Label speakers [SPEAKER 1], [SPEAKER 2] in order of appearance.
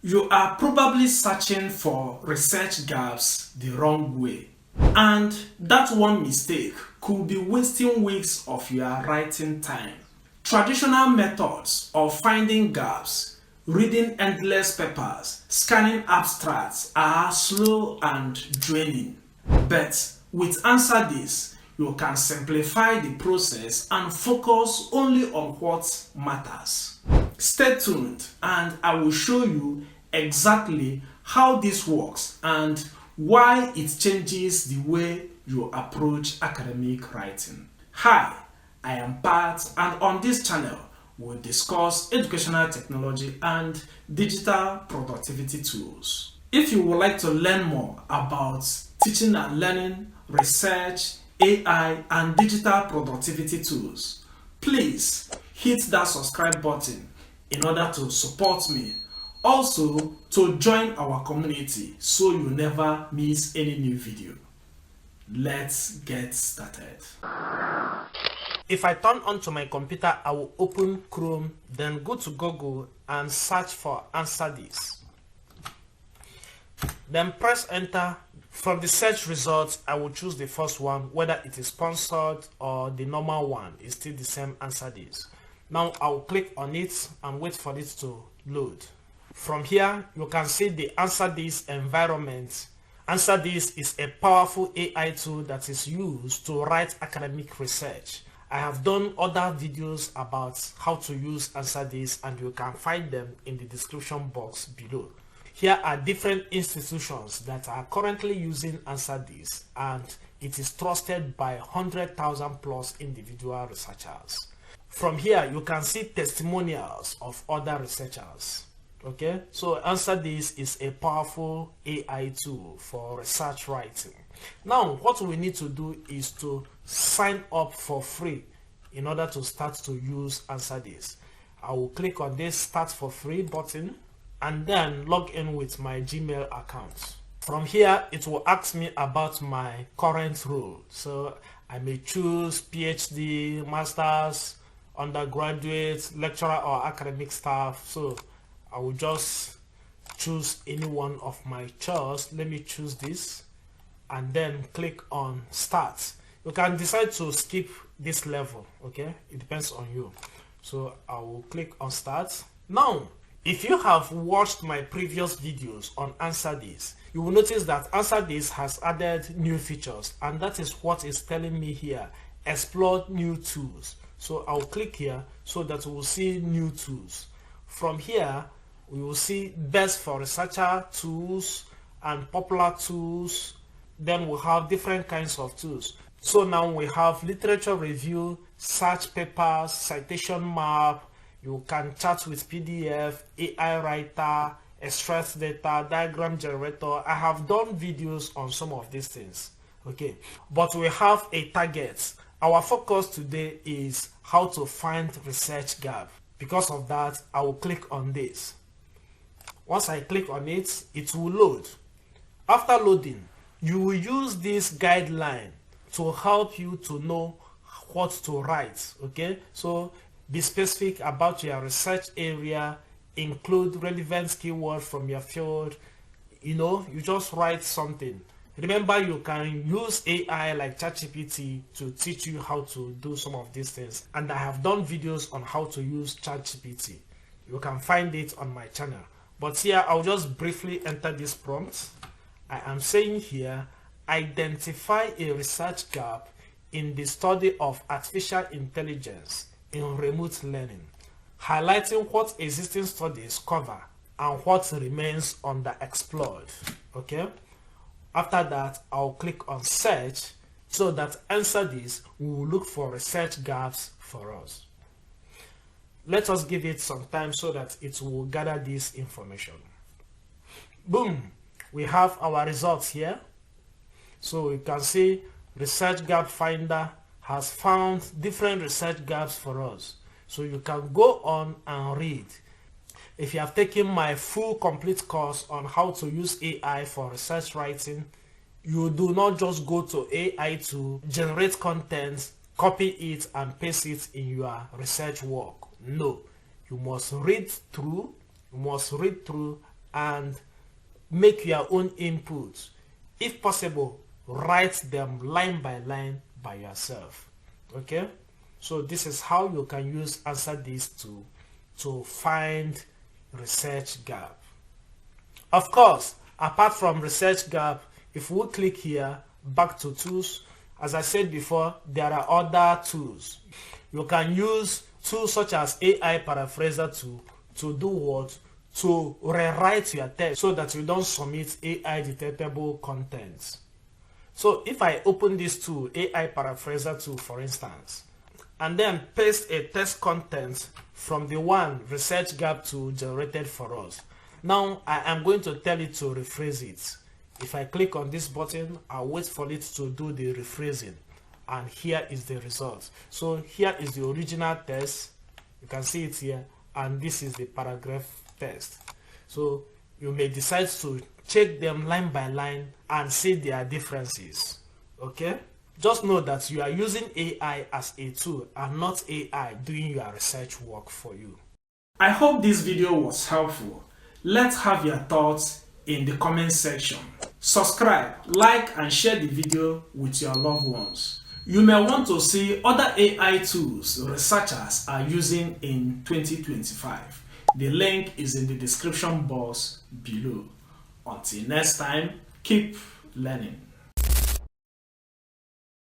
[SPEAKER 1] You are probably searching for research gaps the wrong way, and that one mistake could be wasting weeks of your writing time. Traditional methods of finding gaps, reading endless papers, scanning abstracts are slow and draining. But with AnswerThis, you can simplify the process and focus only on what matters. Stay tuned and I will show you exactly how this works and why it changes the way you approach academic writing. Hi, I am Pat, and on this channel we'll discuss educational technology and digital productivity tools. If you would like to learn more about teaching and learning, research, AI, and digital productivity tools, please hit that subscribe button in order to support me. Also, to join our community so you never miss any new video. Let's get started. If I turn onto my computer, I will open Chrome, then go to Google and search for AnswerThis. Then press enter. From the search results, I will choose the first one, whether it is sponsored or the normal one. It's still the same AnswerThis. Now I will click on it and wait for it to load. From here, you can see the AnswerThis environment. AnswerThis is a powerful AI tool that is used to write academic research. I have done other videos about how to use AnswerThis, and you can find them in the description box below. Here are different institutions that are currently using AnswerThis, and it is trusted by 100,000 plus individual researchers. From here, you can see testimonials of other researchers. Okay, so AnswerThis is a powerful AI tool for research writing. Now, what we need to do is to sign up for free in order to start to use AnswerThis. I will click on this Start for Free button and then log in with my Gmail account. From here, it will ask me about my current role. So I may choose PhD, Masters, undergraduate, lecturer, or academic staff. So I will just choose any one of my choice. Let me choose this and then click on Start. You can decide to skip this level, okay? It depends on you. So I will click on Start. Now, if you have watched my previous videos on AnswerThis, you will notice that AnswerThis has added new features, and that is what is telling me here, explore new tools. So I'll click here so that we will see new tools. From here, we will see best for researcher tools and popular tools. Then we have different kinds of tools. So now we have literature review, search papers, citation map. You can chat with PDF, AI writer, extract data, diagram generator. I have done videos on some of these things. Okay, but we have a target. Our focus today is how to find research gap. Because of that, I will click on this. Once I click on it, it will load. After loading, you will use this guideline to help you to know what to write. Okay, so be specific about your research area, include relevant keywords from your field. You just write something. Remember, you can use AI like ChatGPT to teach you how to do some of these things, and I have done videos on how to use ChatGPT. You can find it on my channel. But here, I'll just briefly enter this prompt. I am saying here, identify a research gap in the study of artificial intelligence in remote learning, highlighting what existing studies cover and what remains underexplored. Okay. After that, I'll click on search so that AnswerThis will look for research gaps for us. Let us give it some time so that it will gather this information. Boom, we have our results here. So you can see Research Gap Finder has found different research gaps for us. So you can go on and read. If you have taken my full complete course on how to use AI for research writing, you do not just go to AI to generate content, copy it and paste it in your research work. No, you must read through and make your own inputs. If possible, write them line by line by yourself. Okay, so this is how you can use AnswerThis to find research gap. Of course, apart from research gap, if we click here back to tools, as I said before, there are other tools. You can use tools such as AI paraphraser to do what? To rewrite your text so that you don't submit AI detectable content. So if I open this tool, AI paraphraser tool for instance, and then paste a text content from the one research gap tool generated for us. Now I am going to tell it to rephrase it. If I click on this button, I'll wait for it to do the rephrasing, and here is the result. So here is the original text, you can see it here, and this is the paragraph text. So you may decide to check them line by line and see their differences. Okay, just know that you are using AI as a tool and not AI doing your research work for you. I hope this video was helpful. Let's have your thoughts in the comment section. Subscribe, like and share the video with your loved ones. You may want to see other AI tools researchers are using in 2025. The link is in the description box below. Until next time, keep learning.